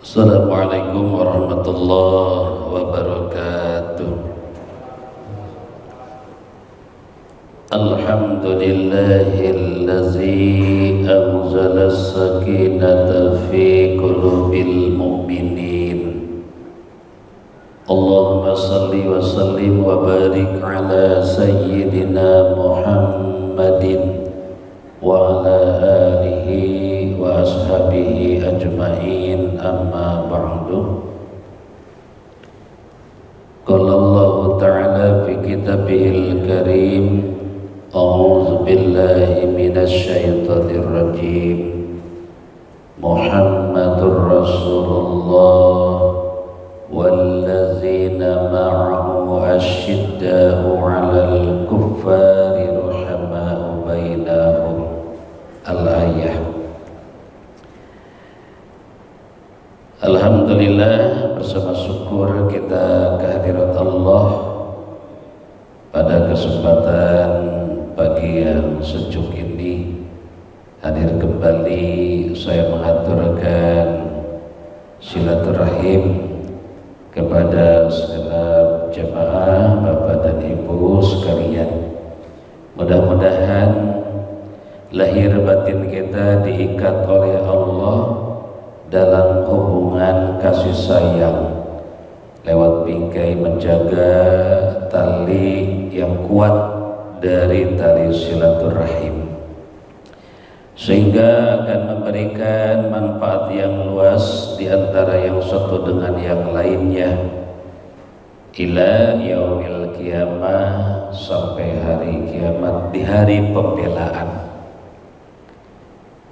Assalamualaikum warahmatullahi wabarakatuh. Alhamdulillahillazi anzala as-sakinata fi qulubil mu'minin. Allahumma salli wa sallim wa barik ala sayyidina Muhammadin wa ala alihi wa ashabihi ajma'in, amma ba'du. Qala Allah ta'ala fi kitabihil karim, a'udzu billahi minasy syaithanir rajim. Muhammadur Rasulullah wallazina ma'ahu asyidda'u 'alal kuffari ruhama'u bainahum. Al-ayah. Alhamdulillah, bersama syukur kita kehadirat Allah pada kesempatan pagi yang sejuk ini. Hadir kembali saya mengaturkan silaturahim kepada segenap jemaah Bapak dan Ibu sekalian. Mudah-mudahan lahir batin kita diikat oleh Allah dalam hubungan kasih sayang, lewat bingkai menjaga tali yang kuat dari tali silaturahim, sehingga akan memberikan manfaat yang luas di antara yang satu dengan yang lainnya ila yaumil qiyamah, sampai hari kiamat, di hari pembelaan.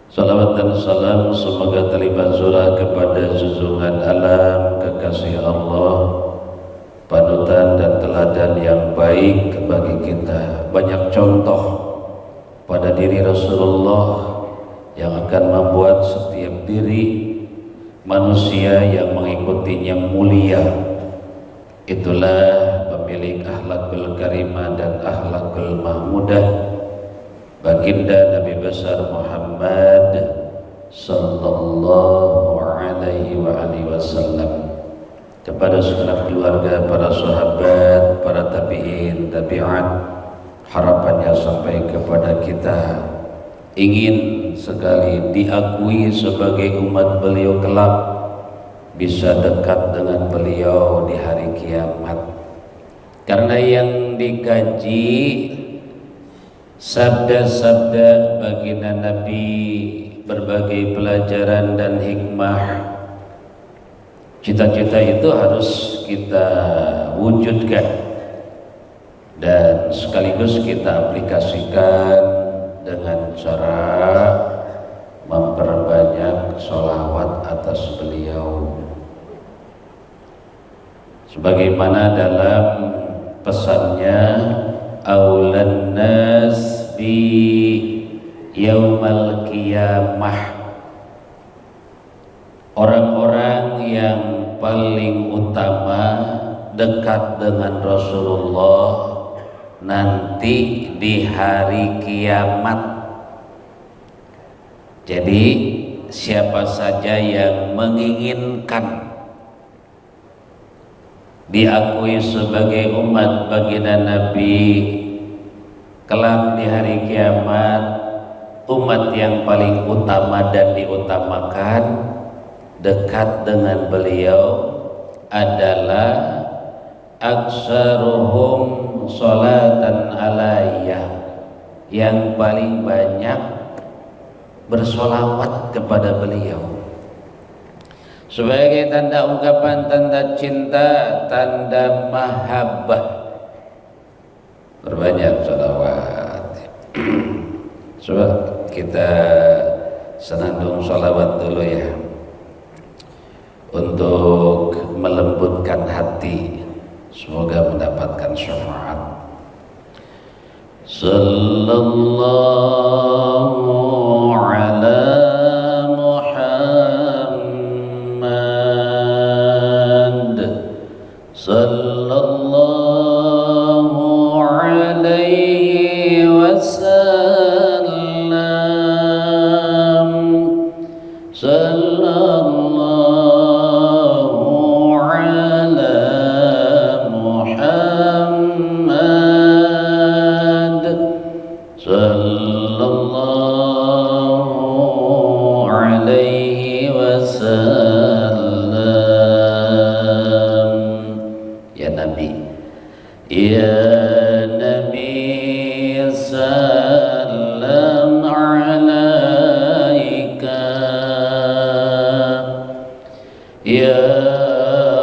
Salawat dan salam semoga terlibat surah kepada junjungan alam kekasih Allah, panutan dan teladan yang baik bagi kita. Banyak contoh pada diri Rasulullah yang akan membuat setiap diri manusia yang mengikutinya mulia. Itulah pemilik akhlakul karimah dan akhlakul mahmudah, baginda Nabi besar Muhammad sallallahu alaihi wasallam. Kepada segenap keluarga, para sahabat, para tabi'in, tabi'at, harapannya sampai kepada kita. Ingin sekali diakui sebagai umat beliau kelak, bisa dekat dengan beliau di hari kiamat. Karena yang dikaji sabda-sabda baginda Nabi, berbagai pelajaran dan hikmah. Cita-cita itu harus kita wujudkan dan sekaligus kita aplikasikan dengan cara memperbanyak sholawat atas beliau, sebagaimana dalam pesannya, aulan nas bi yaumal qiyamah, orang-orang yang paling utama dekat dengan Rasulullah nanti di hari kiamat. Jadi siapa saja yang menginginkan diakui sebagai umat baginda Nabi kelak di hari kiamat, umat yang paling utama dan diutamakan dekat dengan beliau adalah aksaruhum sholatan alayya, yang paling banyak bersolawat kepada beliau sebagai tanda ungkapan, tanda cinta, tanda mahabbah. Berbanyak sholawat. Coba kita senandung sholawat dulu ya, untuk melembutkan hati, semoga mendapatkan syafaat. Sallallahu ala Muhammad, sallallahu alaihi wasallam, sallallahu wasallam. Ya Nabi, ya Nabi, salam alaika. Ya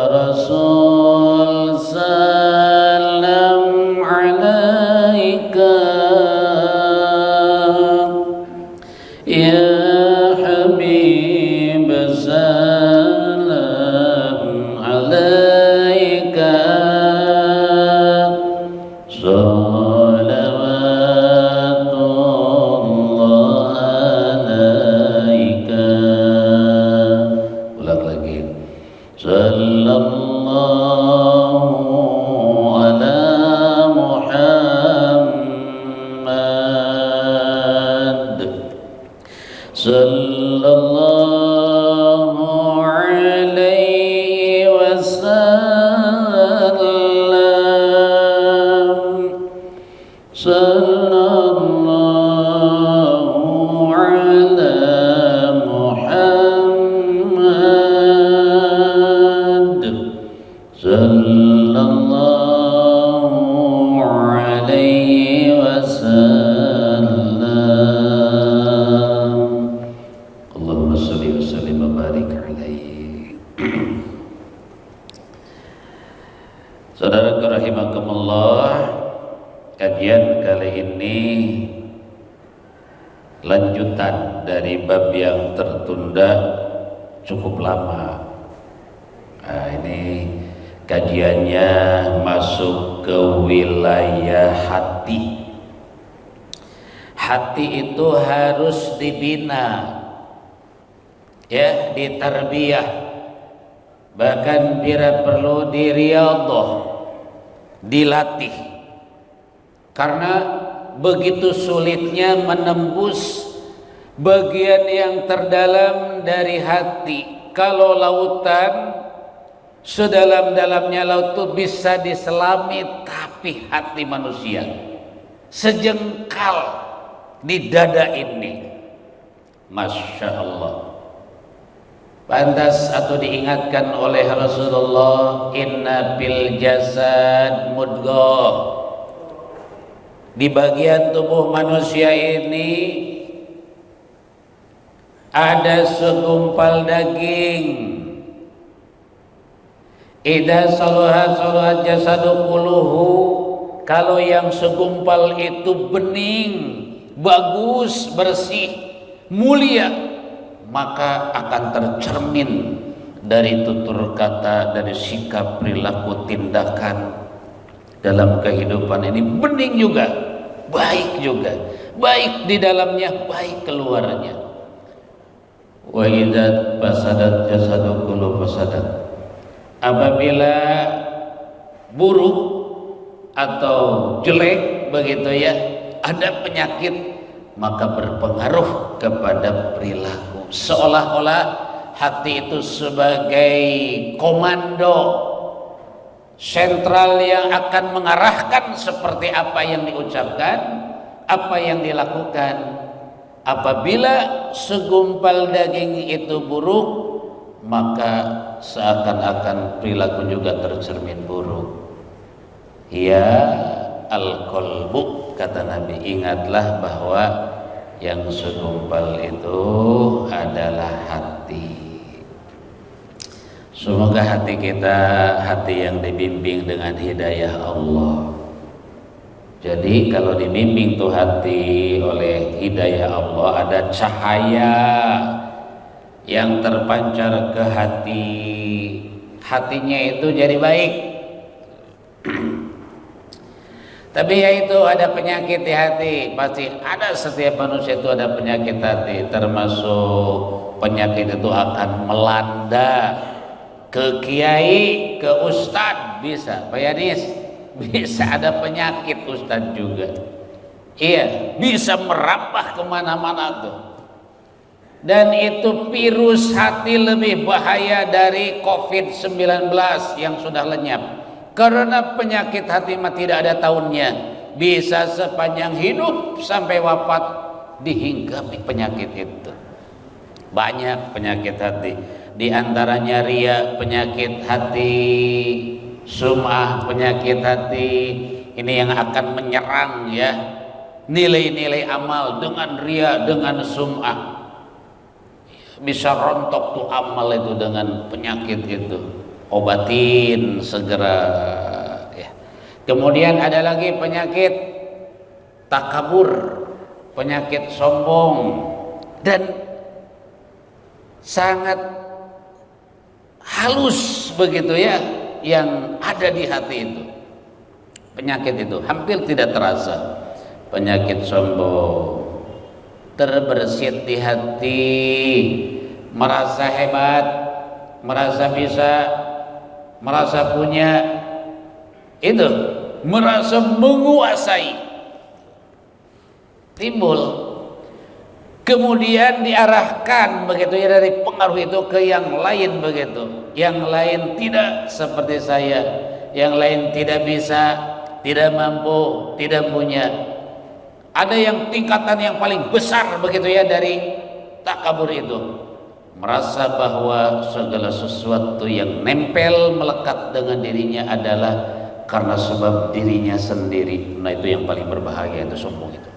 Rasul, salam alaika. Ya Habib, salam alaika. Salawatullah alaika. Ulang lagi. Sallallahu ala Muhammad. Sallallahu alaihi wasallam. Sallallahu ala Muhammad. Sallallahu alaihi wasallam. Allahumma salli wa sallim wa barik alaihi. Saudara rahimakumullah, kajian kali ini lanjutan dari bab yang tertunda cukup lama. Nah, ini kajiannya masuk ke wilayah hati. Hati itu harus dibina, ya, ditarbiyah, bahkan bila perlu diriyadhah, dilatih, karena begitu sulitnya menembus bagian yang terdalam dari hati. Kalau lautan, sedalam-dalamnya laut itu bisa diselami, tapi hati manusia sejengkal di dada ini, Masya Allah. Pantas atau diingatkan oleh Rasulullah, inna fil jasad mudghah. Di bagian tubuh manusia ini ada segumpal daging. Idza salaha salahat jasadu kulluhu. Kalau yang segumpal itu bening, bagus, bersih, mulia, maka akan tercermin dari tutur kata, dari sikap, perilaku, tindakan dalam kehidupan ini. Bening juga, baik juga, baik di dalamnya, baik keluarnya. Wa idza fasadat jasadu kullu fasadat. Apabila buruk atau jelek begitu ya, ada penyakit, maka berpengaruh kepada perilaku. Seolah-olah hati itu sebagai komando sentral yang akan mengarahkan seperti apa yang diucapkan, apa yang dilakukan. Apabila segumpal daging itu buruk, maka seakan-akan perilaku juga tercermin buruk. Ya al-qalbu, kata Nabi, ingatlah bahwa yang segumpal itu adalah hati. Semoga hati kita hati yang dibimbing dengan hidayah Allah. Jadi kalau dibimbing tuh hati oleh hidayah Allah, ada cahaya yang terpancar ke hati, hatinya itu jadi baik. Tapi ya itu, ada penyakit di hati, pasti ada. Setiap manusia itu ada penyakit hati, termasuk penyakit itu akan melanda ke kiai, ke ustadz, bisa Pak Yanis, bisa ada penyakit ustadz juga. Iya, bisa merambah kemana-mana tuh. Dan itu virus hati lebih bahaya dari COVID-19 yang sudah lenyap. Karena penyakit hati mah tidak ada tahunnya, bisa sepanjang hidup sampai wafat dihinggapi penyakit itu. Banyak penyakit hati. Di antaranya riya, penyakit hati, sum'ah, penyakit hati. Ini yang akan menyerang ya nilai-nilai amal dengan riya, dengan sum'ah. Bisa rontok tuh amal itu dengan penyakit itu. Obatin segera ya. Kemudian ada lagi penyakit takabur, penyakit sombong, dan sangat halus begitu ya yang ada di hati itu. Penyakit itu hampir tidak terasa. Penyakit sombong, terbersit di hati, merasa hebat, merasa bisa, merasa punya, itu merasa menguasai, timbul. Kemudian diarahkan begitu ya dari pengaruh itu ke yang lain begitu. Yang lain tidak seperti saya, yang lain tidak bisa, tidak mampu, tidak punya. Ada yang tingkatan yang paling besar begitu ya dari takabur itu. Merasa bahwa segala sesuatu yang nempel melekat dengan dirinya adalah karena sebab dirinya sendiri. Nah itu yang paling berbahaya, itu sombong itu.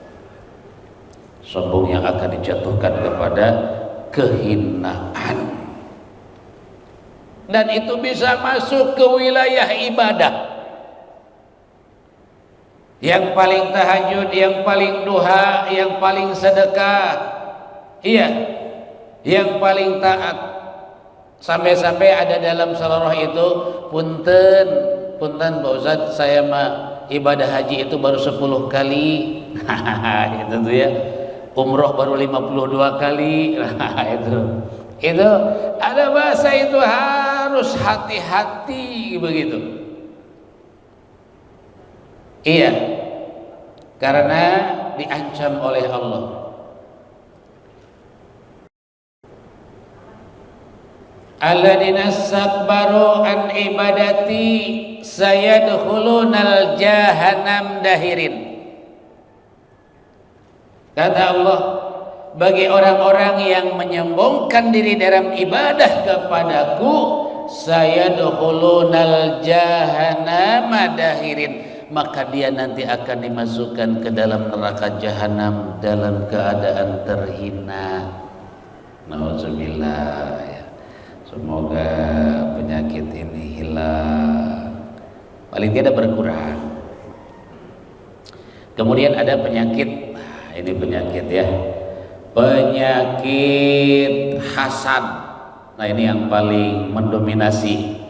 Sombong yang akan dijatuhkan kepada kehinaan, dan itu bisa masuk ke wilayah ibadah. Yang paling tahajud, yang paling duha, yang paling sedekah, iya, yang paling taat, sampai-sampai ada dalam salawah itu, punten Pak Ustadz, saya mah ibadah haji itu baru 10 kali. Itu tuh ya, umroh baru 52 kali. Nah, itu ada bahasa itu harus hati-hati begitu. Iya, karena diancam oleh Allah. Alladzina istakbaru an ibadati sayadkhulunal jahannam dahirin. Kata Allah, bagi orang-orang yang menyombongkan diri dalam ibadah kepadaku, sayadkhulunal jahannam dahirin, maka dia nanti akan dimasukkan ke dalam neraka jahanam dalam keadaan terhina. Nauzubillah. Semoga penyakit ini hilang, paling tidak berkurang. Kemudian ada penyakit, ini penyakit ya, penyakit hasad. Nah ini yang paling mendominasi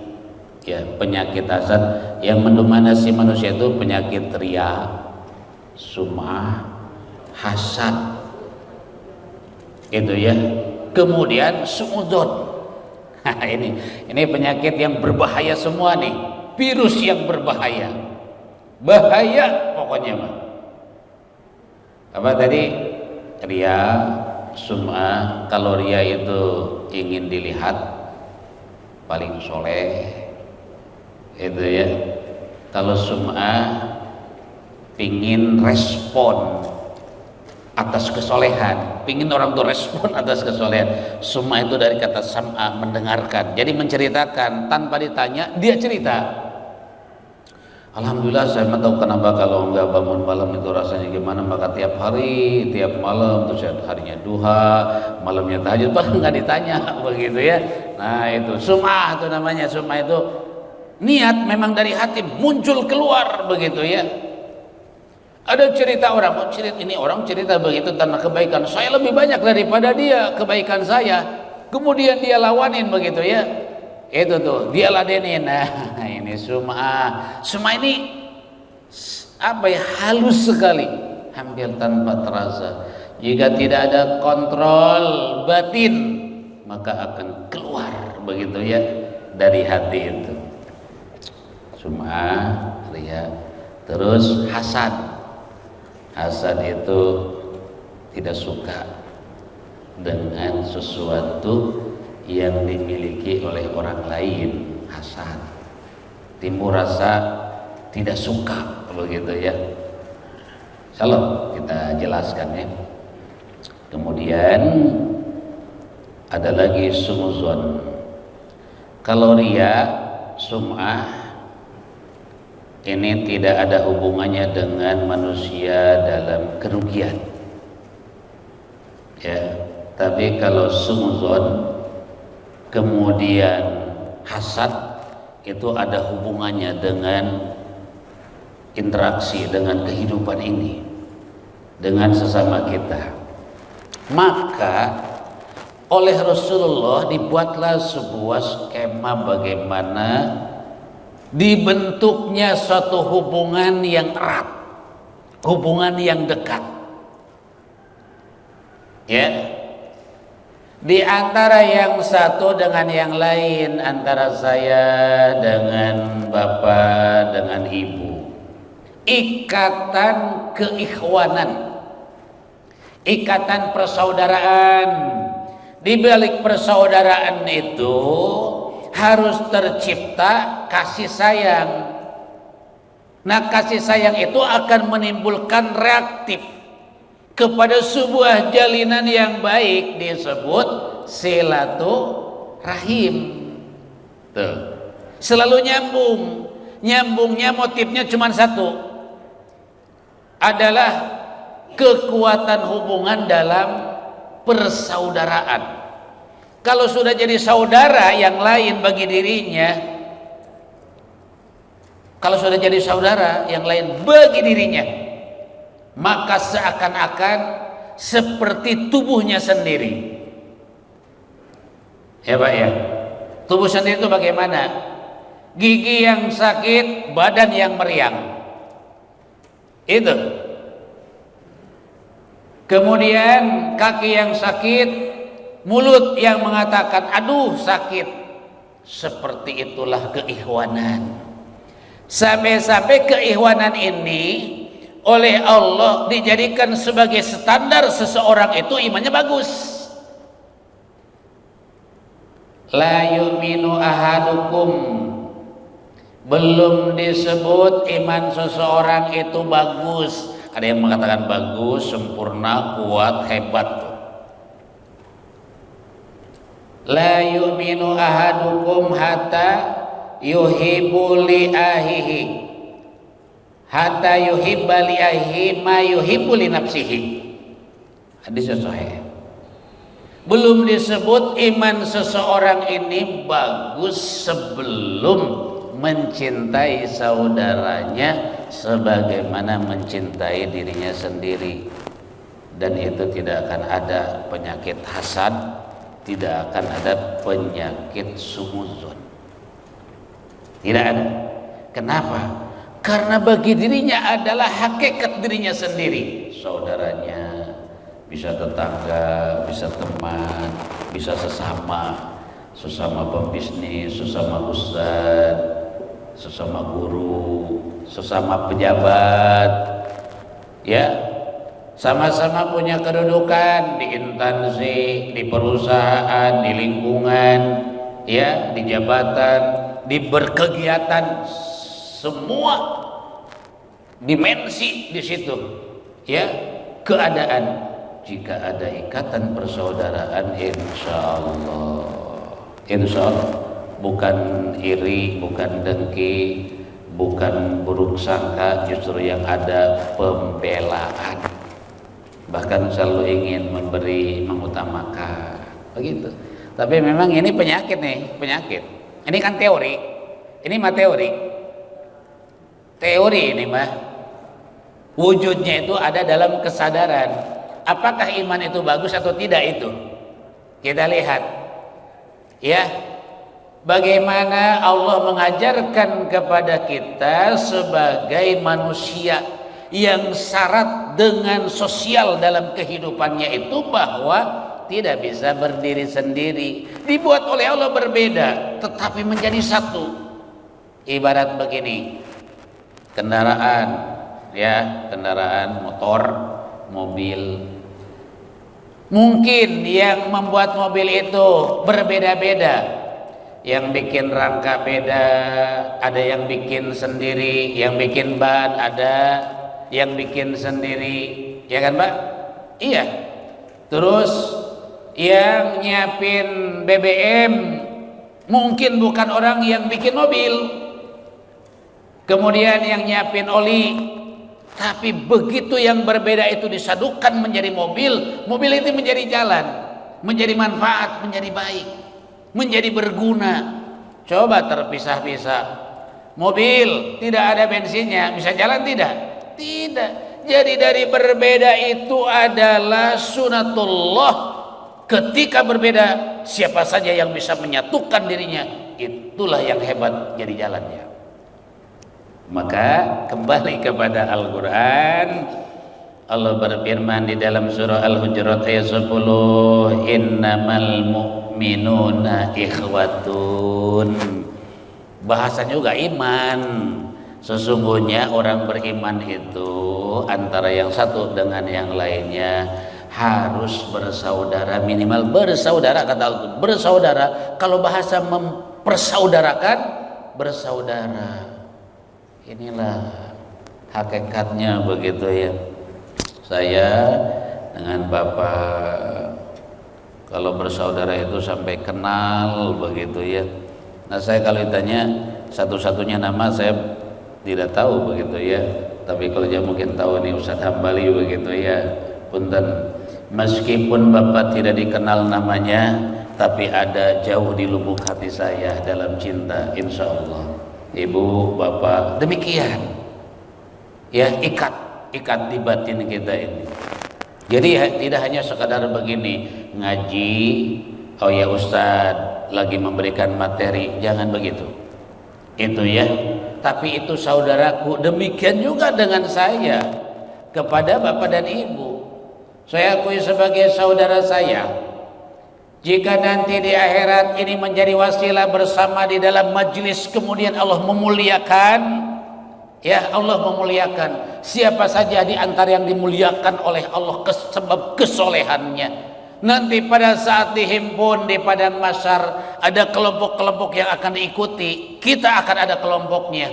ya, penyakit hasad yang mendominasi manusia itu penyakit riya, sum'ah, hasad, itu ya. Kemudian suudzon. Ini penyakit yang berbahaya semua nih, virus yang berbahaya, bahaya pokoknya mah. Apa tadi? Riya, sum'ah. Kalau riya itu ingin dilihat paling soleh, itu ya. Kalau sum'ah pingin respon atas kesolehan, pingin orang tuh respon atas kesolehan. Sum'ah itu dari kata sam'a, mendengarkan. Jadi menceritakan tanpa ditanya, dia cerita. Alhamdulillah saya tahu kenapa kalau enggak bangun malam itu rasanya gimana, maka tiap hari, tiap malam tuh harinya duha, malamnya tahajud, padahal enggak ditanya begitu ya. Nah itu sum'ah itu namanya. Sum'ah itu niat memang dari hati muncul keluar begitu ya. Ada cerita orang, ini orang cerita begitu tanpa kebaikan, saya lebih banyak daripada dia kebaikan saya, kemudian dia lawanin begitu ya, itu tuh dia ladenin. Nah ini sum'ah. Sum'ah ini apa ya, halus sekali, hampir tanpa terasa. Jika tidak ada kontrol batin, maka akan keluar begitu ya dari hati itu. Sum'ah, riya. Terus hasad. Hasad itu tidak suka dengan sesuatu yang dimiliki oleh orang lain. Hasad, timbul rasa tidak suka begitu ya. Insyaallah kita jelaskan ya. Kemudian ada lagi suudzon. Kalau riya, sum'ah ini tidak ada hubungannya dengan manusia dalam kerugian, ya. Tapi kalau sum'zon kemudian hasad, itu ada hubungannya dengan interaksi dengan kehidupan ini, dengan sesama kita. Maka oleh Rasulullah dibuatlah sebuah skema bagaimana dibentuknya suatu hubungan yang erat, hubungan yang dekat, ya, di antara yang satu dengan yang lain, antara saya dengan bapak dengan ibu, ikatan keikhwanan, ikatan persaudaraan. Di balik persaudaraan itu harus tercipta kasih sayang. Nah, kasih sayang itu akan menimbulkan reaktif kepada sebuah jalinan yang baik, disebut silaturahim. Tuh. Selalu nyambung. Nyambungnya motifnya cuma satu, adalah kekuatan hubungan dalam persaudaraan. Kalau sudah jadi saudara yang lain bagi dirinya, kalau sudah jadi saudara yang lain bagi dirinya, maka seakan-akan seperti tubuhnya sendiri. Ya Pak ya, tubuh sendiri itu bagaimana? Gigi yang sakit, badan yang meriang. Itu. Kemudian kaki yang sakit, mulut yang mengatakan aduh sakit. Seperti itulah keikhwanan. Sampai-sampai keikhwanan ini oleh Allah dijadikan sebagai standar seseorang itu imannya bagus. La yu'minu ahadukum, belum disebut iman seseorang itu bagus. Ada yang mengatakan bagus, sempurna, kuat, hebat. La yu'minu ahadukum hatta yuhibbu li ahihi, hatta yuhibba li ahihi ma yuhibbu li nafsihi. Hadis sahih. Belum disebut iman seseorang ini bagus sebelum mencintai saudaranya sebagaimana mencintai dirinya sendiri. Dan itu tidak akan ada penyakit hasad, tidak akan ada penyakit sumuzon, tidak ada. Kenapa? Karena bagi dirinya adalah hakikat dirinya sendiri. Saudaranya bisa tetangga, bisa teman, bisa sesama pembisnis, sesama ustadz, sesama guru, sesama pejabat, ya, sama-sama punya kedudukan di instansi, di perusahaan, di lingkungan, ya, di jabatan, di berkegiatan, semua dimensi di situ, ya, keadaan. Jika ada ikatan persaudaraan, insya Allah, bukan iri, bukan dengki, bukan buruk sangka, justru yang ada pembelaan, bahkan selalu ingin memberi, mengutamakan, begitu. Tapi memang ini penyakit nih, penyakit. Ini kan teori, ini mah teori ini mah wujudnya itu ada dalam kesadaran. Apakah iman itu bagus atau tidak, itu kita lihat, ya. Bagaimana Allah mengajarkan kepada kita sebagai manusia yang syarat dengan sosial dalam kehidupannya itu, bahwa tidak bisa berdiri sendiri, dibuat oleh Allah berbeda tetapi menjadi satu. Ibarat begini, kendaraan, ya, kendaraan motor, mobil. Mungkin yang membuat mobil itu berbeda-beda, yang bikin rangka beda, ada yang bikin sendiri, yang bikin ban ada, yang bikin sendiri, ya kan Pak? Iya. Terus yang nyiapin BBM Mungkin bukan orang yang bikin mobil, kemudian yang nyiapin oli, tapi begitu yang berbeda itu disadukan menjadi mobil, mobil itu menjadi jalan, menjadi manfaat, menjadi baik, menjadi berguna. Coba terpisah-pisah. Mobil tidak ada bensinnya, bisa jalan tidak? Tidak. Jadi dari berbeda itu adalah sunatullah. Ketika berbeda, siapa saja yang bisa menyatukan dirinya, itulah yang hebat jadi jalannya. Maka kembali kepada Al-Quran, Allah berfirman di dalam surah Al-Hujurat ayat 10, innamal mu'minuna ikhwatun. Bahasanya juga iman. Sesungguhnya orang beriman itu antara yang satu dengan yang lainnya harus bersaudara, minimal bersaudara, kata Allah. Bersaudara, kalau bahasa mempersaudarakan, bersaudara. Inilah hakikatnya begitu ya. Saya dengan Bapak kalau bersaudara itu sampai kenal begitu ya. Nah saya kalau ditanya satu-satunya nama saya tidak tahu begitu ya. Tapi kalau dia mungkin tahu nih Ustaz Hambali begitu ya. Punten. Meskipun Bapak tidak dikenal namanya, tapi ada jauh di lubuk hati saya dalam cinta, insya Allah. Ibu, Bapak, demikian. Ya, ikat di batin kita ini. Jadi tidak hanya sekadar begini, ngaji, oh ya Ustadz lagi memberikan materi, jangan begitu. Itu ya. Tapi itu saudaraku, demikian juga dengan saya kepada Bapak dan Ibu. Saya akui sebagai saudara saya. Jika nanti di akhirat ini menjadi wasilah bersama di dalam majlis, kemudian Allah memuliakan, ya Allah memuliakan siapa saja di antara yang dimuliakan oleh Allah sebab kesolehannya. Nanti pada saat dihimpun di padang mahsyar ada kelompok-kelompok yang akan diikuti, kita akan ada kelompoknya.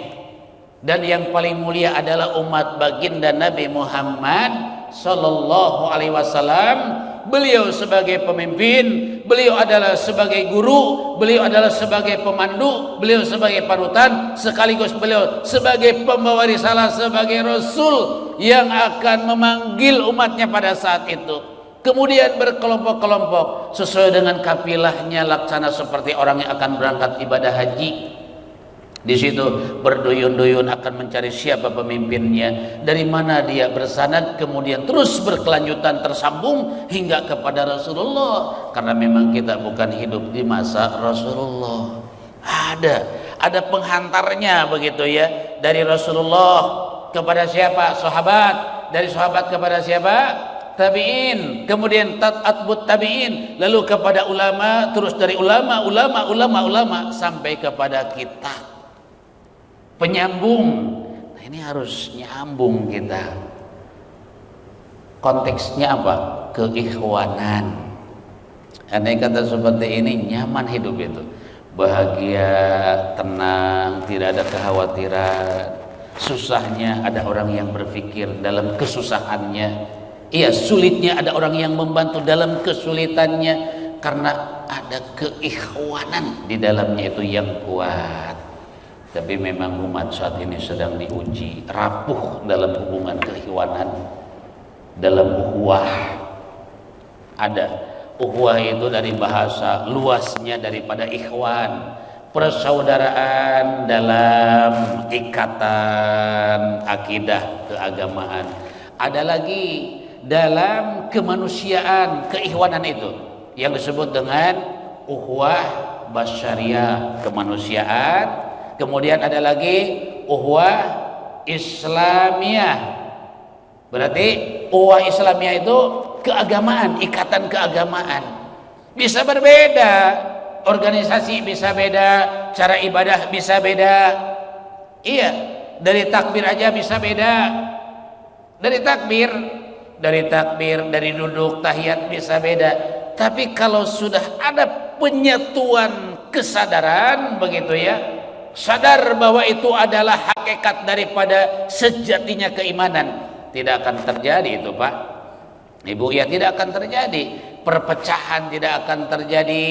Dan yang paling mulia adalah umat baginda Nabi Muhammad Sallallahu Alaihi Wasallam. Beliau sebagai pemimpin, beliau adalah sebagai guru, beliau adalah sebagai pemandu, beliau sebagai panutan, sekaligus beliau sebagai pembawa risalah, sebagai Rasul yang akan memanggil umatnya pada saat itu. Kemudian berkelompok-kelompok sesuai dengan kafilahnya, laksana seperti orang yang akan berangkat ibadah haji. Di situ berduyun-duyun akan mencari siapa pemimpinnya, dari mana dia bersanad, kemudian terus berkelanjutan tersambung hingga kepada Rasulullah. Karena memang kita bukan hidup di masa Rasulullah. Ada penghantarnya begitu ya. Dari Rasulullah kepada siapa? Sahabat. Dari sahabat kepada siapa? Tabi'in. Kemudian atbut tabi'in. Lalu kepada ulama, terus dari ulama sampai kepada kita. Penyambung. Nah, ini harus nyambung kita. Konteksnya apa? Keikhwanan. Andai kata seperti ini, nyaman hidup itu, bahagia, tenang, tidak ada kekhawatiran. Susahnya ada orang yang berpikir dalam kesusahannya. Iya, sulitnya ada orang yang membantu dalam kesulitannya, karena ada keikhwanan di dalamnya itu yang kuat. Tapi memang umat saat ini sedang diuji, rapuh dalam hubungan keikhwanan, dalam ukhuwah. Ada ukhuwah itu dari bahasa luasnya daripada ikhwan, persaudaraan dalam ikatan akidah keagamaan. Ada lagi dalam kemanusiaan, keikhwanan itu yang disebut dengan ukhuwah basyariah, kemanusiaan. Kemudian ada lagi ukhuwah Islamiyah. Berarti ukhuwah Islamiyah itu keagamaan, ikatan keagamaan. Bisa berbeda, organisasi bisa beda, cara ibadah bisa beda. Iya, dari takbir aja bisa beda. Dari takbir, dari duduk tahiyat bisa beda. Tapi kalau sudah ada penyatuan kesadaran begitu ya, sadar bahwa itu adalah hakikat daripada sejatinya keimanan, tidak akan terjadi itu Pak Ibu, ya tidak akan terjadi. perpecahan tidak akan terjadi,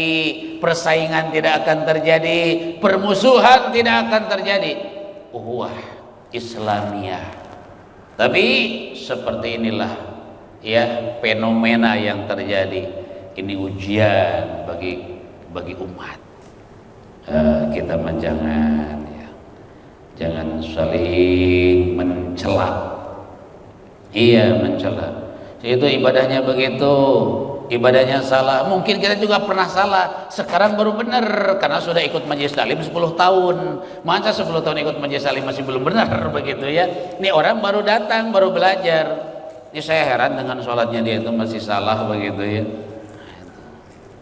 persaingan tidak akan terjadi, permusuhan tidak akan terjadi. Ukhuwah Islamiyah. Tapi seperti inilah ya fenomena yang terjadi. Ini ujian bagi umat. Kita jangan ya, jangan saling mencela. Iya, mencela. Itu ibadahnya begitu, ibadahnya salah. Mungkin kita juga pernah salah, sekarang baru benar karena sudah ikut majelis taklim 10 tahun. Masa 10 tahun ikut majelis taklim masih belum benar begitu ya. Ini orang baru datang, baru belajar. Ini saya heran dengan sholatnya dia itu masih salah begitu ya.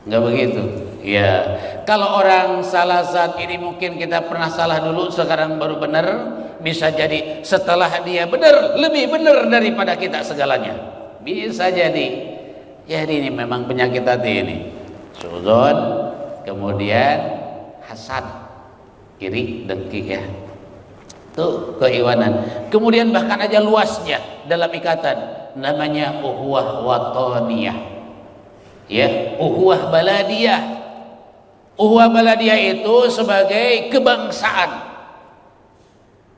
Enggak begitu. Ya, kalau orang salah saat ini mungkin kita pernah salah dulu, sekarang baru benar. Bisa jadi setelah dia benar, lebih benar daripada kita segalanya. Bisa jadi. Jadi ini memang penyakit hati ini. Suudzon, kemudian hasad, iri, dengki ya. Itu keiwanan. Kemudian bahkan aja luasnya dalam ikatan namanya ukhuwah wataniyah. Ya, ukhuwah baladiyah. Ukhuwah baladiyah itu sebagai kebangsaan.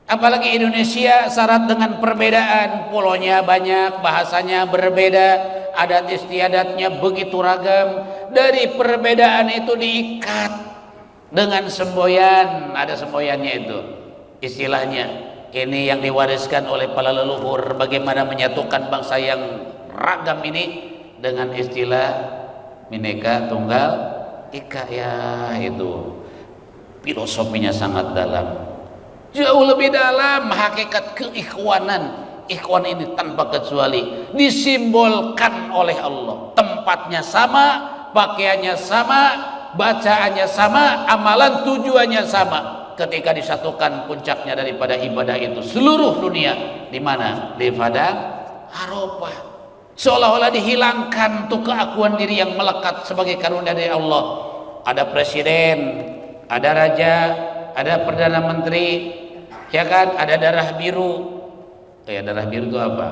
Apalagi Indonesia syarat dengan perbedaan, pulonya banyak, bahasanya berbeda, adat istiadatnya begitu ragam. Dari perbedaan itu diikat dengan semboyan, ada semboyannya itu. Istilahnya ini yang diwariskan oleh para leluhur, bagaimana menyatukan bangsa yang ragam ini dengan istilah Bhinneka Tunggal Ika ya. Itu filosofinya sangat dalam, jauh lebih dalam. Hakikat keikhwanan, ikhwan ini tanpa kecuali disimbolkan oleh Allah. Tempatnya sama, pakaiannya sama, bacaannya sama, amalan tujuannya sama. Ketika disatukan puncaknya daripada ibadah itu seluruh dunia di mana? Di Padang Arafah. Seolah-olah dihilangkan tuh keakuan diri yang melekat sebagai karunia dari Allah. Ada presiden, ada raja, ada perdana menteri, ya kan? Ada darah biru. Ya, darah biru itu apa?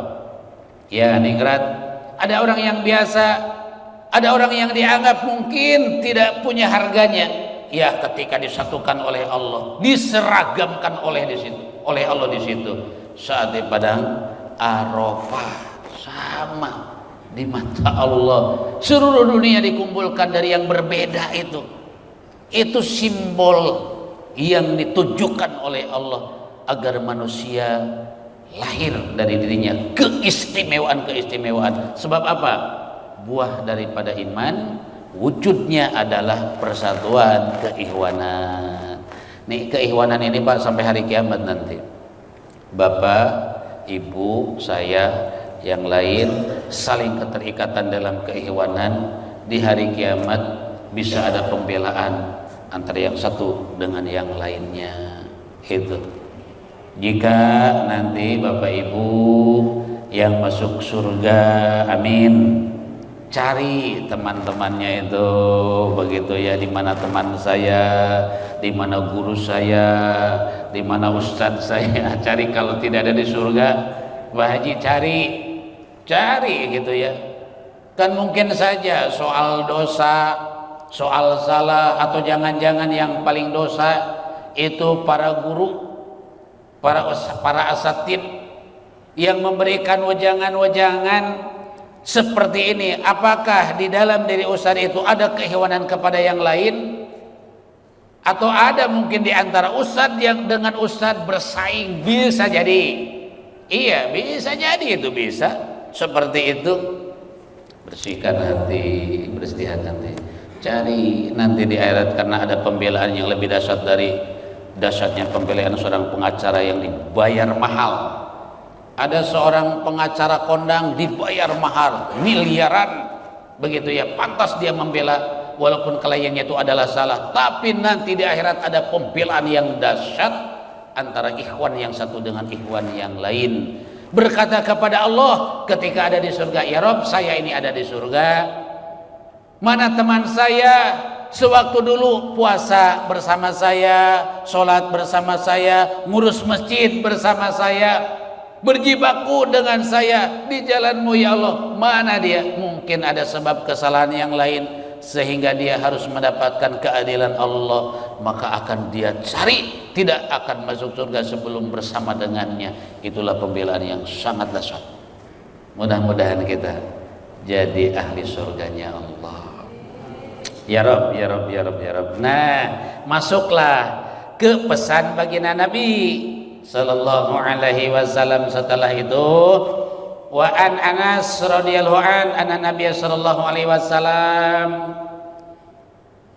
Ya, ningrat. Ada orang yang biasa, ada orang yang dianggap mungkin tidak punya harganya. Ya, ketika disatukan oleh Allah, diseragamkan oleh Allah di situ. Saat di Padang Arafah sama di mata Allah. Seluruh dunia dikumpulkan dari yang berbeda itu simbol yang ditujukan oleh Allah agar manusia lahir dari dirinya keistimewaan. Sebab apa? Buah daripada iman wujudnya adalah persatuan, keikhwanan. Nih keikhwanan ini Pak sampai hari kiamat nanti. Bapak, ibu, saya, yang lain saling keterikatan dalam keikhwanan. Di hari kiamat bisa ada pembelaan antara yang satu dengan yang lainnya. Itu jika nanti Bapak Ibu yang masuk surga, amin, cari teman-temannya itu begitu ya. Di mana teman saya, di mana guru saya, di mana ustadz saya. Cari, kalau tidak ada di surga, Pak Haji cari gitu ya. Kan mungkin saja soal dosa, soal salah, atau jangan-jangan yang paling dosa itu para guru, para asatid yang memberikan wejangan-wejangan seperti ini. Apakah di dalam diri ustaz itu ada keikhwanan kepada yang lain? Atau ada mungkin di antara ustaz yang dengan ustaz bersaing? Bisa jadi. Iya, bisa jadi, itu bisa. Seperti itu. Bersihkan hati, bersihkan hati. Cari nanti di akhirat, karena ada pembelaan yang lebih dahsyat dari dahsyatnya pembelaan seorang pengacara yang dibayar mahal. Ada seorang pengacara kondang dibayar mahal, miliaran begitu ya, pantas dia membela walaupun kliennya itu adalah salah. Tapi nanti di akhirat ada pembelaan yang dahsyat antara ikhwan yang satu dengan ikhwan yang lain. Berkata kepada Allah ketika ada di surga, ya Rob, saya ini ada di surga, mana teman saya sewaktu dulu puasa bersama saya, sholat bersama saya, ngurus masjid bersama saya, berjibaku dengan saya di jalan-Mu ya Allah. Mana dia? Mungkin ada sebab kesalahan yang lain sehingga dia harus mendapatkan keadilan Allah, maka akan dia cari, tidak akan masuk surga sebelum bersama dengannya. Itulah pembelaan yang sangat dahsyat. Mudah-mudahan kita jadi ahli surganya Allah. Ya Rabb, ya Rabb, ya Rabb, ya Rabb. Nah, masuklah ke pesan baginda Nabi sallallahu alaihi wasallam. Setelah itu, wa an Anas radhiyallahu anna Nabi sallallahu alaihi wasallam,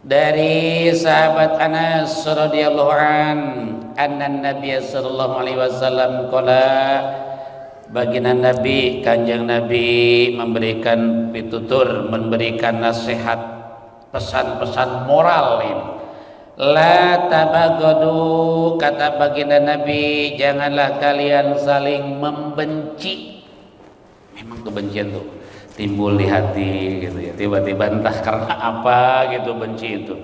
dari sahabat Anas radhiyallahu anna Nabi sallallahu alaihi wasallam qala, baginda Nabi, kanjeng Nabi memberikan pitutur, memberikan nasihat, pesan-pesan moral ini. La tabagadu, kata baginda Nabi, janganlah kalian saling membenci. Memang kebencian tuh timbul di hati gitu ya, tiba-tiba entah karena apa gitu benci itu.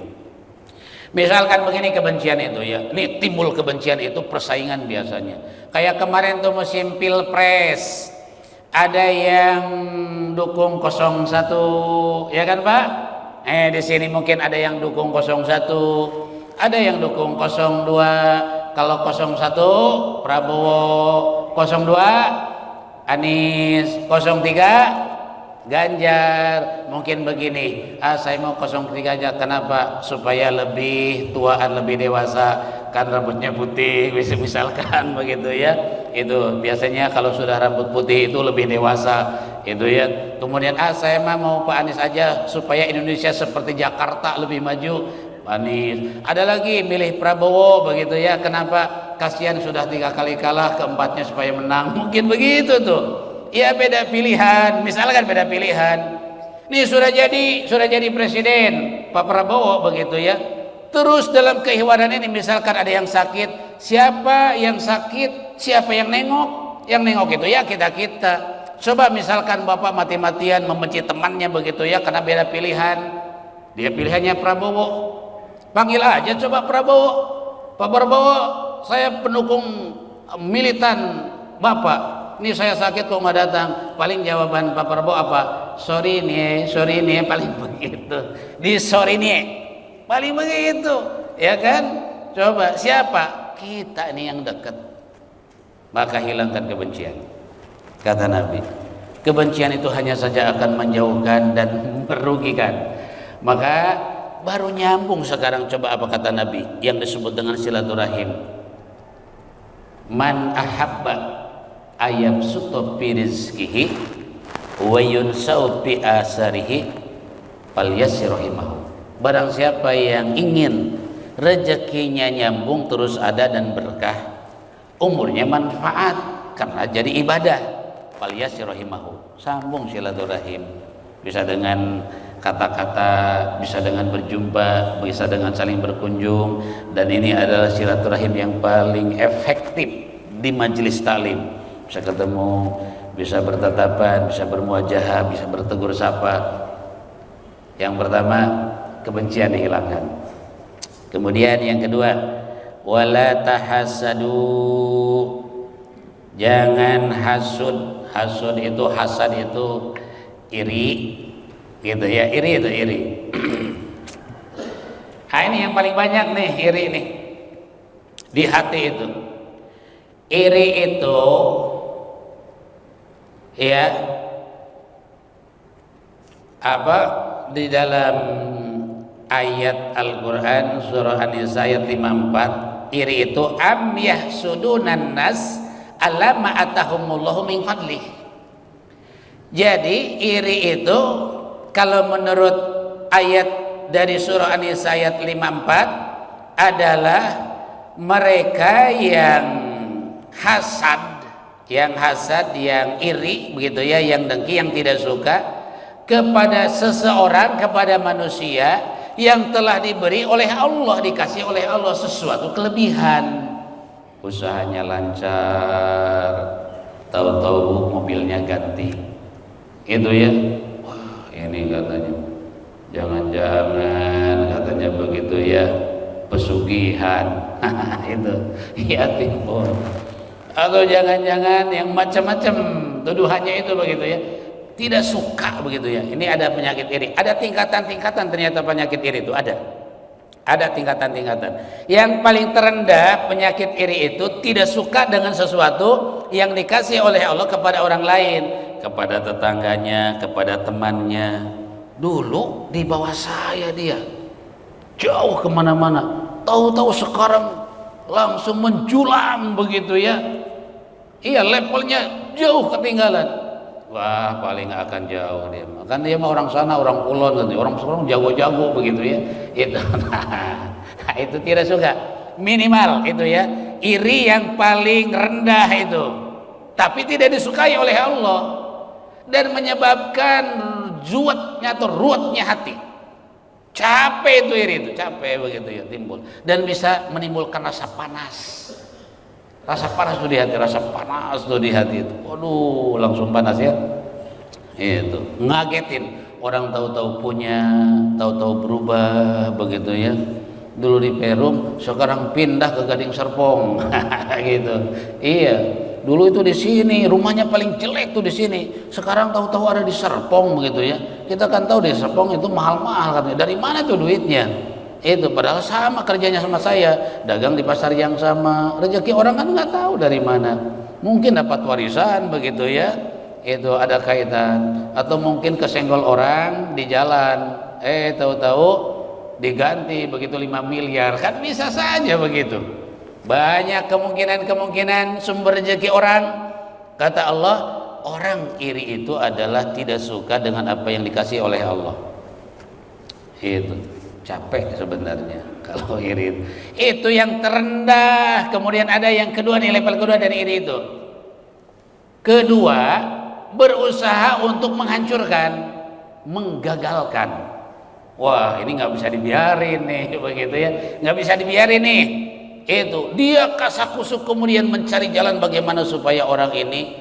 Misalkan begini kebencian itu ya, ini timbul kebencian itu persaingan biasanya. Kayak kemarin tuh musim pilpres, ada yang dukung 01, ya kan Pak? Di sini mungkin ada yang dukung 01, ada yang dukung 02. Kalau 01 Prabowo, 02 Anies, 03 Ganjar. Mungkin begini, saya mau 03 aja. Kenapa? Supaya lebih tuaan, lebih dewasa, kan rambutnya putih, misalkan begitu ya. Itu biasanya kalau sudah rambut putih itu lebih dewasa itu ya. Kemudian saya mau Pak Anies aja supaya Indonesia seperti Jakarta lebih maju. Anies. Ada lagi milih Prabowo begitu ya. Kenapa? Kasihan sudah 3 kali kalah, keempatnya supaya menang. Mungkin begitu tuh. Ya beda pilihan. Misalkan beda pilihan. Nih sudah jadi presiden Pak Prabowo begitu ya. Terus dalam kehiwanan ini misalkan ada yang sakit, siapa yang sakit, siapa yang nengok? Yang nengok itu ya kita. Coba misalkan Bapak mati-matian membenci temannya begitu ya karena beda pilihan. Dia pilihannya Prabowo. Panggil aja coba Prabowo. Pak Prabowo, saya pendukung militan Bapak. Ini saya sakit kok nggak datang. Paling jawaban Pak Prabowo apa? Sorry nih, paling begitu. Di sorry nih, paling begitu, ya kan? Coba siapa? Kita ini yang dekat. Maka hilangkan kebencian. Kata Nabi, kebencian itu hanya saja akan menjauhkan dan merugikan. Maka baru nyambung sekarang. Coba apa kata Nabi yang disebut dengan silaturahim. Man ahabba ayam suto fi rizkihi wa yunsau fi asarihi falyasirahimahu. Barang siapa yang ingin rezekinya nyambung terus ada dan berkah, umurnya manfaat karena jadi ibadah, falyasirahimahu, sambung silaturahim. Bisa dengan kata-kata, bisa dengan berjumpa, bisa dengan saling berkunjung. Dan ini adalah silaturahim yang paling efektif di majelis taklim. Bisa ketemu, bisa bertatapan, bisa bermuajahah, bisa bertegur sapa. Yang pertama, kebencian dihilangkan. Kemudian yang kedua, wala tahasadu, jangan hasud. Hasud itu, hasad itu iri gitu ya, iri itu iri. Nah, ini yang paling banyak nih, iri nih di hati itu. Iri itu ya apa, di dalam ayat Al-Quran surah An-Nisa ayat 54, iri itu am yahsudunan nas ala ma atahumullahu min fadlih. Jadi iri itu kalau menurut ayat dari surah An-Nisa ayat 54 adalah mereka yang hasad, yang iri begitu ya, yang dengki, yang tidak suka kepada seseorang, kepada manusia yang telah diberi oleh Allah, dikasih oleh Allah sesuatu kelebihan. Usahanya lancar, tahu-tahu mobilnya ganti, itu ya. Wah, ini katanya, jangan-jangan katanya begitu ya, pesugihan. Itu ya timbul. atau jangan-jangan yang macam-macam tuduhannya itu begitu ya, tidak suka begitu ya. Ini ada penyakit iri, ada tingkatan-tingkatan, ternyata penyakit iri itu ada tingkatan-tingkatan. Yang paling terendah penyakit iri itu tidak suka dengan sesuatu yang dikasih oleh Allah kepada orang lain, kepada tetangganya, kepada temannya. Dulu di bawah saya dia, jauh kemana-mana, tahu-tahu sekarang langsung menjulang begitu ya. Iya, levelnya jauh ketinggalan. Wah, paling nggak akan jauh dia. Kan dia mah orang sana, orang kulon, orang sekarang jago-jago begitu ya. Itu, nah, itu tidak suka. Minimal itu ya, iri yang paling rendah itu. Tapi tidak disukai oleh Allah dan menyebabkan zuatnya atau ruwetnya hati. Capek itu iri itu, capek begitu ya timbul, dan bisa menimbulkan rasa panas. Rasa panas tuh di hati, rasa panas tuh di hati itu. Waduh, langsung panas ya. Itu ngagetin orang, tahu-tahu punya, tahu-tahu berubah begitu ya. Dulu di Perum, sekarang pindah ke Gading Serpong. Gitu. Iya. Dulu itu di sini, rumahnya paling jelek tuh di sini. Sekarang tahu-tahu ada di Serpong begitu ya. Kita kan tahu di Serpong itu mahal-mahal katanya. Dari mana tuh duitnya? Itu padahal sama kerjanya sama saya, dagang di pasar yang sama. Rezeki orang kan nggak tahu dari mana. Mungkin dapat warisan begitu ya. Itu ada kaitan, atau mungkin kesenggol orang di jalan. Tahu-tahu diganti begitu 5 miliar. Kan bisa saja begitu. Banyak kemungkinan sumber rezeki orang. Kata Allah, orang iri itu adalah tidak suka dengan apa yang dikasih oleh Allah. Itu capek sebenarnya kalau iri. Itu yang terendah. Kemudian ada yang kedua nih, level kedua dari iri itu. Kedua, berusaha untuk menghancurkan, menggagalkan. Wah, ini nggak bisa dibiarin nih, begitu ya, nggak bisa dibiarin nih. Itu dia kasakusuk kemudian mencari jalan bagaimana supaya orang ini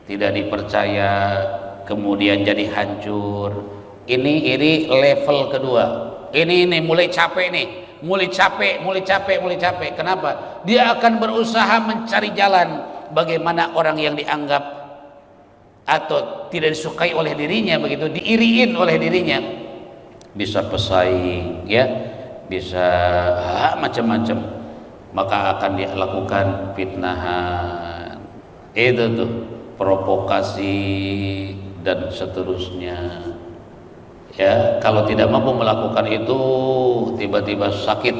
tidak dipercaya, kemudian jadi hancur. Ini iri level kedua. Ini mulai capek nih, mulai capek. Kenapa? Dia akan berusaha mencari jalan bagaimana orang yang dianggap atau tidak disukai oleh dirinya begitu, diiriin oleh dirinya, bisa pesaing ya, bisa macam-macam. Maka akan dia lakukan fitnahan, itu tuh provokasi dan seterusnya ya. Kalau tidak mampu melakukan itu, tiba-tiba sakit,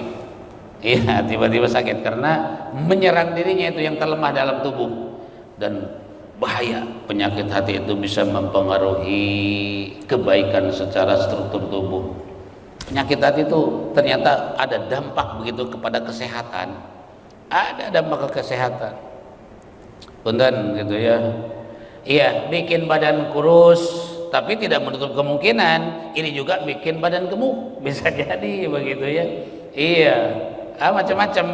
iya, tiba-tiba sakit karena menyerang dirinya itu yang terlemah dalam tubuh. Dan bahaya, penyakit hati itu bisa mempengaruhi kebaikan secara struktur tubuh. Penyakit hati itu ternyata ada dampak begitu kepada kesehatan. Ada dampak ke kesehatan. Punten gitu ya. Iya, bikin badan kurus, tapi tidak menutup kemungkinan ini juga bikin badan gemuk. Bisa jadi begitu ya. Iya. Macam-macam.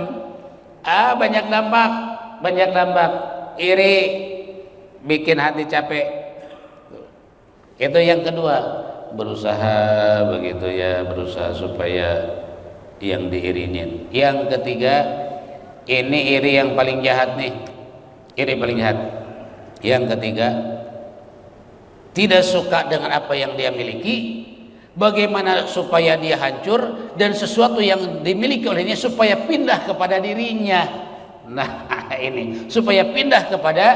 Banyak dampak. Iri bikin hati capek. Itu yang kedua. Berusaha begitu ya, berusaha supaya yang diirinin. Yang ketiga, ini iri yang paling jahat nih, iri paling jahat. Yang ketiga, tidak suka dengan apa yang dia miliki, bagaimana supaya dia hancur, dan sesuatu yang dimiliki olehnya supaya pindah kepada dirinya. Nah, ini supaya pindah kepada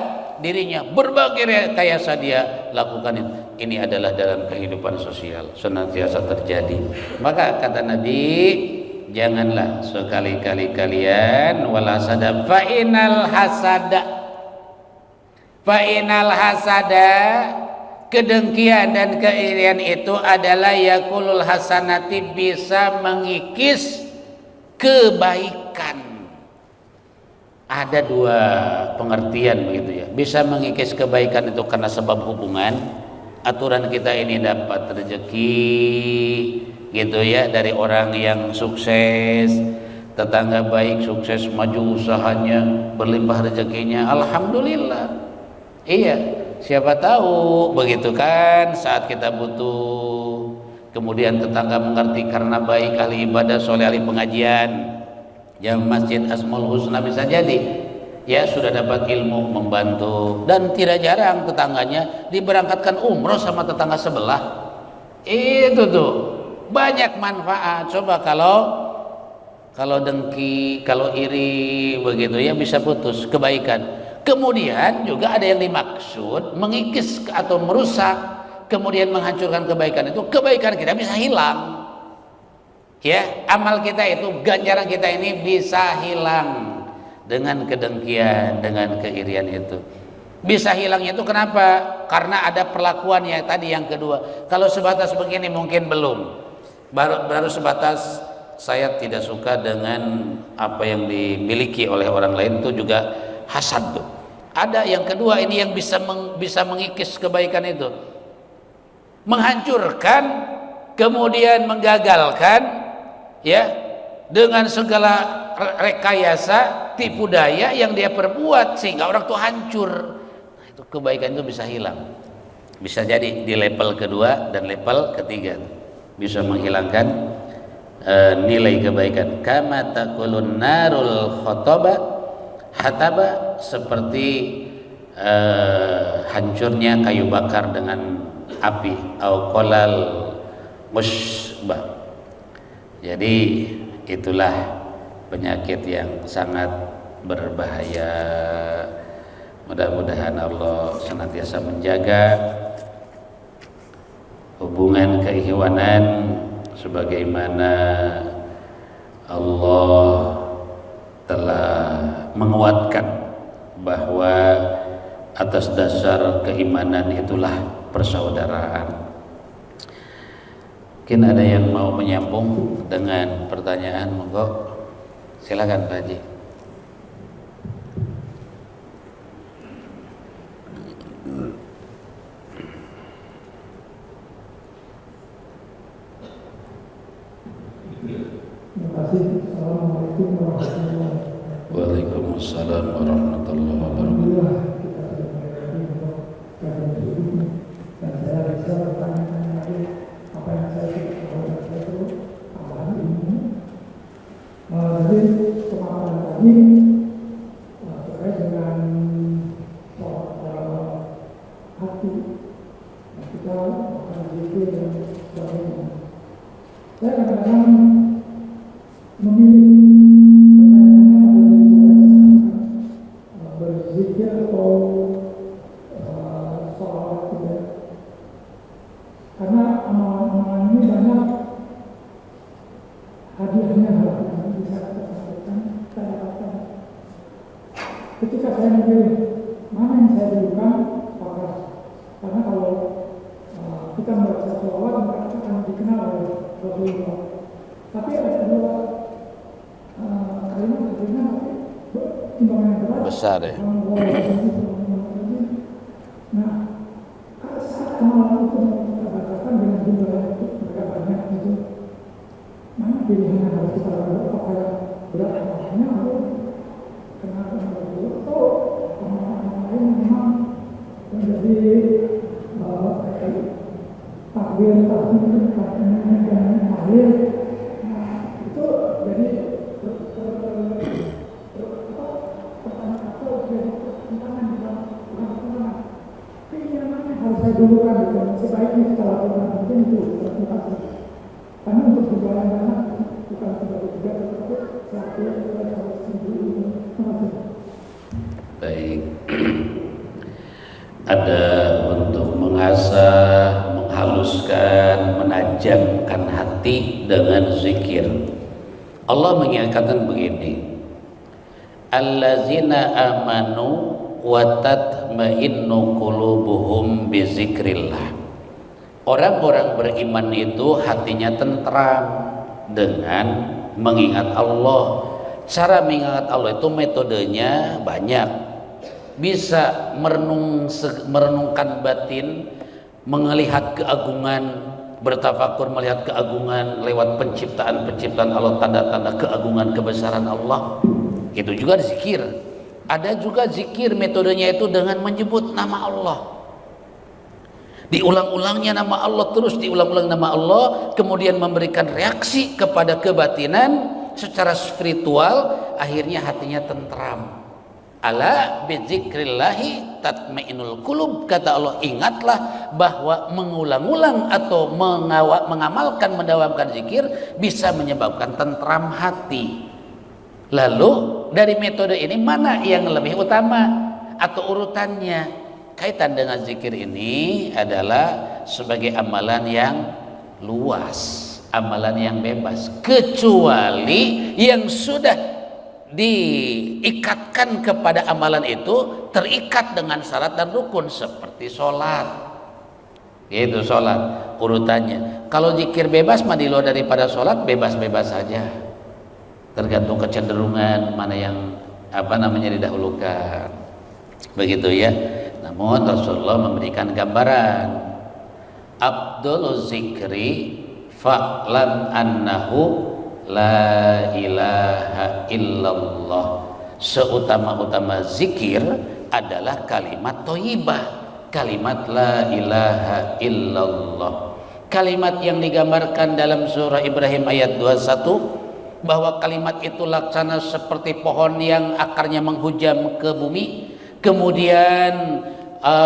dirinya, berbagai rekayasa dia lakukan itu. Ini adalah dalam kehidupan sosial senantiasa terjadi. Maka kata Nabi, janganlah sekali-kali kalian wala hasada fa inal hasada, kedengkian dan keirian itu adalah yakulul hasanati, bisa mengikis kebaikan. Ada dua pengertian begitu ya. Bisa mengikis kebaikan itu karena sebab hubungan. Aturan kita ini dapat rezeki gitu ya dari orang yang sukses, tetangga baik sukses, maju usahanya, berlimpah rezekinya, alhamdulillah. Iya, siapa tahu begitu kan saat kita butuh, kemudian tetangga mengerti karena baik, ahli ibadah, soleh, ahli pengajian, yang masjid Asmaul Husna bisa jadi ya sudah dapat ilmu, membantu, dan tidak jarang tetangganya diberangkatkan umroh sama tetangga sebelah. Itu tuh banyak manfaat. Coba kalau dengki, kalau iri begitu ya, bisa putus kebaikan. Kemudian juga ada yang dimaksud mengikis atau merusak, kemudian menghancurkan kebaikan itu, kebaikan kita bisa hilang. Ya, amal kita itu, ganjaran kita ini bisa hilang dengan kedengkian, dengan keirian itu. Bisa hilangnya itu kenapa? Karena ada perlakuan yang tadi yang kedua. Kalau sebatas begini mungkin belum. Baru sebatas saya tidak suka dengan apa yang dimiliki oleh orang lain, itu juga hasad tuh. Ada yang kedua ini yang bisa mengikis kebaikan itu, menghancurkan, kemudian menggagalkan, ya, dengan segala rekayasa, tipu daya yang dia perbuat sehingga orang tuh hancur. Nah, itu kebaikan itu bisa hilang. Bisa jadi di level kedua dan level ketiga bisa menghilangkan nilai kebaikan. Kama taqulun narul hataba, seperti hancurnya kayu bakar dengan api, au qalal musbah. Jadi itulah penyakit yang sangat berbahaya. Mudah-mudahan Allah senantiasa menjaga hubungan keikhwanan sebagaimana Allah telah menguatkan bahwa atas dasar keimanan itulah persaudaraan. Mungkin ada yang mau menyambung dengan pertanyaan, monggo silakan Pak Haji. Terima kasih. Assalamualaikum warahmatullahi wabarakatuh. Waalaikumsalam warahmatullahi wabarakatuh. Alhamdulillah kita sudah berada untuk keadaan ini, dan saya bisa bertanya-tanya lagi apa yang saya sudah saya itu tambahan ini. Jadi kemarin tadi terkait dengan soal hati, kita akan zikir dan sebagainya. Saya kadang-kadang memilih berzikir atau soal tidak, karena amalan-amalan ini banyak hadiahnya yang bisa kita sampaikan, kita dapatkan. Ketika saya memilih mana yang saya berikan, karena kalau kita membaca sholawat maka kita akan dikenal oleh Rasulullah. Tapi ada dua kalimat tapi timbangan yang berat Besar ya. Nah, saat amalan itu kita bacakan dengan jumlah yang mereka banyak itu, mana pilihan yang harus kita lakukan? Apakah berat amalannya atau kenapa dulu atau amalan lain memang menjadi takbir dan mahir. Nah, itu jadi harus saya dulukan dan sebaiknya kita lakukan mungkin itu terima. Karena untuk berjalan banyak bukan sebagai juga tetapi satu yang harus sendiri. Baik. Ada untuk mengasah, menghaluskan, menajamkan hati dengan zikir. Allah mengingatkan begini, allazina amanu wa tatma'innu qulubuhum bizikrillah. Orang-orang beriman itu hatinya tentram dengan mengingat Allah. Cara mengingat Allah itu metodenya banyak. Bisa merenungkan batin, melihat keagungan, bertafakur melihat keagungan lewat penciptaan Allah, tanda-tanda keagungan kebesaran Allah. Itu juga zikir. Ada juga zikir metodenya itu dengan menyebut nama Allah. Diulang-ulangnya nama Allah, terus diulang-ulang nama Allah, kemudian memberikan reaksi kepada kebatinan secara spiritual, akhirnya hatinya tentram. Ala bizikrillahi tatmainul qulub, kata Allah, ingatlah bahwa mengulang-ulang atau mengamalkan, mendawamkan zikir bisa menyebabkan tentram hati. Lalu dari metode ini mana yang lebih utama atau urutannya? Kaitan dengan zikir ini adalah sebagai amalan yang luas, amalan yang bebas, kecuali yang sudah diikatkan kepada amalan itu terikat dengan syarat dan rukun seperti sholat, yaitu sholat urutannya. Kalau zikir bebas mah di luar daripada sholat bebas-bebas saja, tergantung kecenderungan mana yang didahulukan, begitu ya. Namun Rasulullah memberikan gambaran, Abdul zikri fa'lam annahu la ilaha illallah, seutama-utama zikir adalah kalimat thayyibah, kalimat la ilaha illallah. Kalimat yang digambarkan dalam surah Ibrahim ayat 21 bahwa kalimat itu laksana seperti pohon yang akarnya menghujam ke bumi, kemudian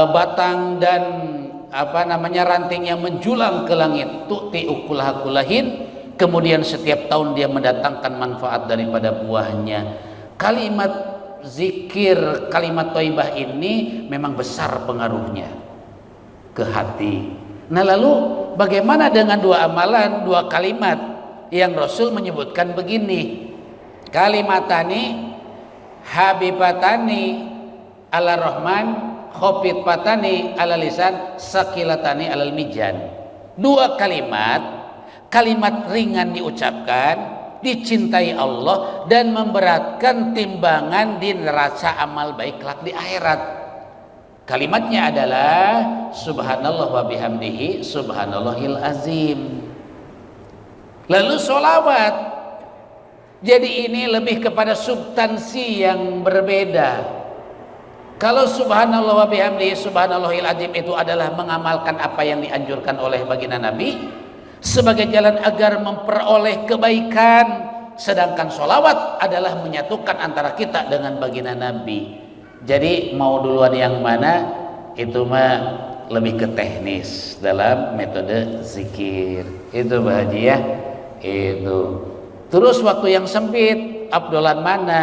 batang dan rantingnya menjulang ke langit, tu'ti ukulaha kulahin, kemudian setiap tahun dia mendatangkan manfaat daripada buahnya. Kalimat zikir, kalimat thayyibah ini memang besar pengaruhnya ke hati. Nah, lalu bagaimana dengan dua amalan, dua kalimat yang Rasul menyebutkan begini, kalimatani habibatani ala rahman khofifatani ala lisan sakilatani alal mijan. Dua kalimat ringan diucapkan, dicintai Allah dan memberatkan timbangan di neraca amal baik kelak di akhirat. Kalimatnya adalah subhanallah wa bihamdihi subhanallahil azim. Lalu sholawat, jadi ini lebih kepada substansi yang berbeda. Kalau subhanallah wa bihamdihi subhanallahil azim itu adalah mengamalkan apa yang dianjurkan oleh baginda Nabi sebagai jalan agar memperoleh kebaikan, sedangkan sholawat adalah menyatukan antara kita dengan baginda Nabi. Jadi mau duluan yang mana, itu mah lebih ke teknis dalam metode zikir itu Pak Haji ya. Itu terus waktu yang sempit abdolan mana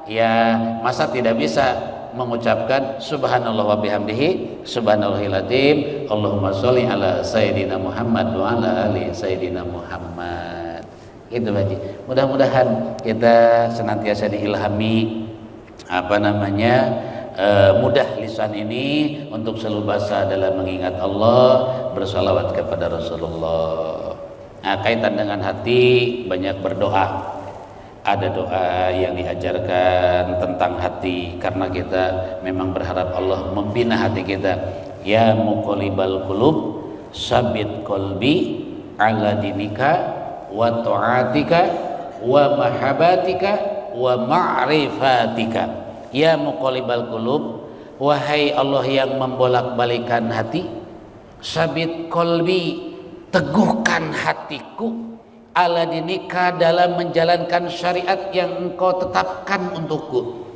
ya, masa tidak bisa mengucapkan subhanallah wa bihamdihi subhanallahil azim Allahumma sholli ala sayyidina Muhammad wa ala ali sayyidina Muhammad. Itu Haji. Mudah-mudahan kita senantiasa diilhami mudah lisan ini untuk selalu basah dalam mengingat Allah, bersalawat kepada Rasulullah. Nah, kaitan dengan hati banyak berdoa. Ada doa yang diajarkan tentang hati karena kita memang berharap Allah membina hati kita. Ya muqallibal qulub sabit qalbi ala dinika wa ta'atika wa mahabbatika wa ma'rifatika. Ya muqallibal qulub, wahai Allah yang membolak-balikan hati, sabit qalbi, teguhkan hatiku, ala dinika, dalam menjalankan syariat yang engkau tetapkan untukku,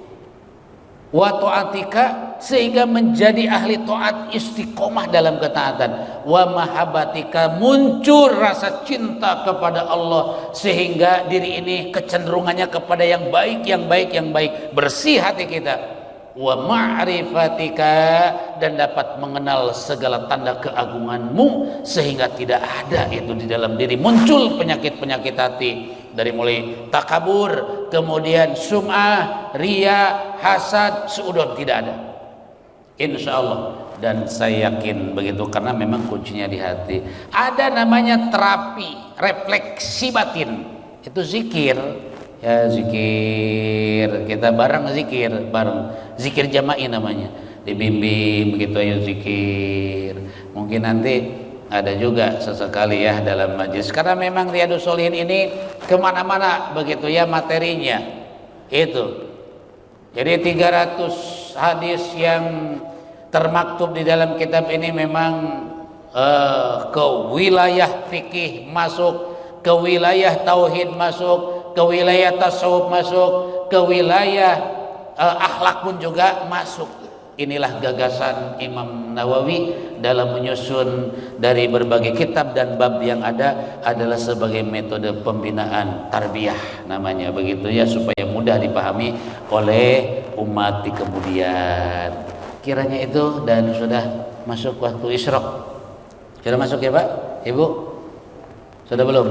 wa ta'atika, sehingga menjadi ahli taat, istiqomah dalam ketaatan, wa mahabbatika, muncul rasa cinta kepada Allah sehingga diri ini kecenderungannya kepada yang baik, bersih hati kita, wa ma'rifatika, dan dapat mengenal segala tanda keagunganmu sehingga tidak ada itu di dalam diri muncul penyakit-penyakit hati, dari mulai takabur, kemudian sum'ah, riya, hasad, suudon, tidak ada, insya Allah. Dan saya yakin begitu karena memang kuncinya di hati. Ada namanya terapi refleksi batin, itu zikir. Ya zikir, kita bareng zikir jama'i namanya, dibimbing begitu ayo zikir. Mungkin nanti ada juga sesekali ya dalam majlis, karena memang Riyadhus Shalihin ini kemana-mana begitu ya materinya itu. Jadi 300 hadis yang termaktub di dalam kitab ini memang ke wilayah fikih masuk, ke wilayah tauhid masuk, ke wilayah tasawuf masuk, ke wilayah akhlak pun juga masuk. Inilah gagasan Imam Nawawi dalam menyusun dari berbagai kitab dan bab yang ada adalah sebagai metode pembinaan tarbiyah namanya begitu ya, supaya mudah dipahami oleh umat di kemudian. Kiranya itu, dan sudah masuk waktu isyraq. Sudah masuk ya Pak? Ibu? Sudah belum?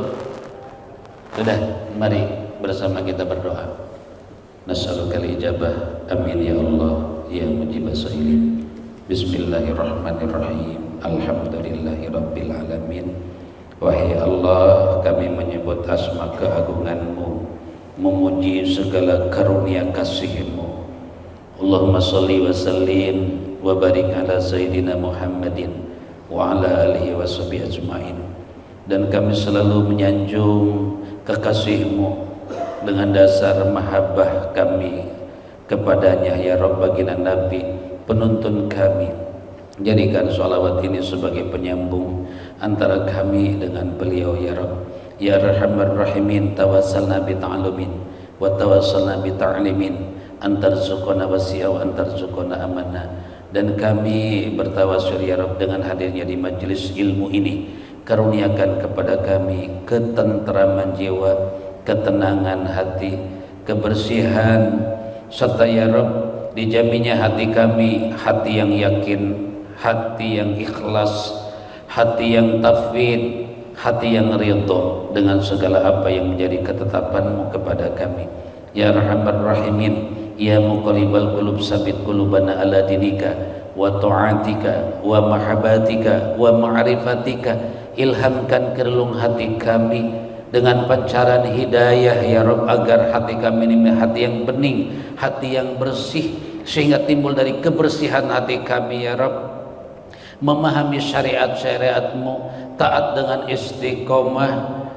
Sudah. Mari bersama kita berdoa. Nas'alukal ijabah, amin ya Allah ya mujibas sa'ilin. Bismillahirrahmanirrahim. Alhamdulillahi rabbil alamin. Wahai Allah, kami menyebut asma keagungan-Mu, memuji segala karunia kasih-Mu. Allahumma salli wa sallim wa barik ala sayyidina Muhammadin wa ala alihi wa sahbihi ajma'in. Dan kami selalu menyanjung kekasih-Mu dengan dasar mahabbah kami kepadanya ya Rabb, baginda Nabi penuntun kami. Jadikan sholawat ini sebagai penyambung antara kami dengan beliau ya Rabb. Ya Arhamar Rahimin, tawassalna bi ta'alumin wa tawassalna bi ta'limin, antarzuqana wasi'a wa antarzuqana amanah. Dan kami bertawassul ya Rabb dengan hadirnya di majelis ilmu ini, karuniakan kepada kami ketentraman jiwa, ketenangan hati, kebersihan, serta ya Rabb dijaminnya hati kami hati yang yakin, hati yang ikhlas, hati yang tafwid, hati yang ridho dengan segala apa yang menjadi ketetapan-Mu kepada kami. Ya Arhamar Rahimin, ya muqallibal qulub sabit qulubana ala dinika wa ta'atika wa mahabbatika wa ma'rifatika. Ilhamkan kerelung hati kami dengan pancaran hidayah ya Rabb, agar hati kami ini hati yang bening, hati yang bersih, sehingga timbul dari kebersihan hati kami ya Rabb memahami syariat-syariat-Mu, taat dengan istiqomah,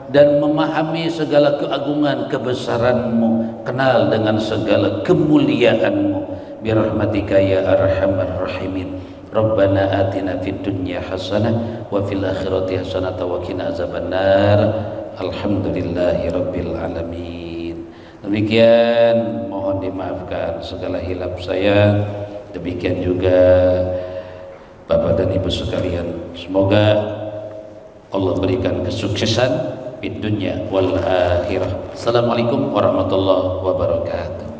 dan memahami segala keagungan kebesaran-Mu, kenal dengan segala kemuliaan-Mu. Birahmatika ya arhamar rahimin. Rabbana atina fid dunya hasanah wa fil akhirati hasanah wa qina azabannar. Alhamdulillahi rabbil alamin. Demikian, mohon dimaafkan segala hilap saya. Demikian juga Bapak dan Ibu sekalian, semoga Allah berikan kesuksesan di dunia wal akhirah. Assalamualaikum warahmatullahi wabarakatuh.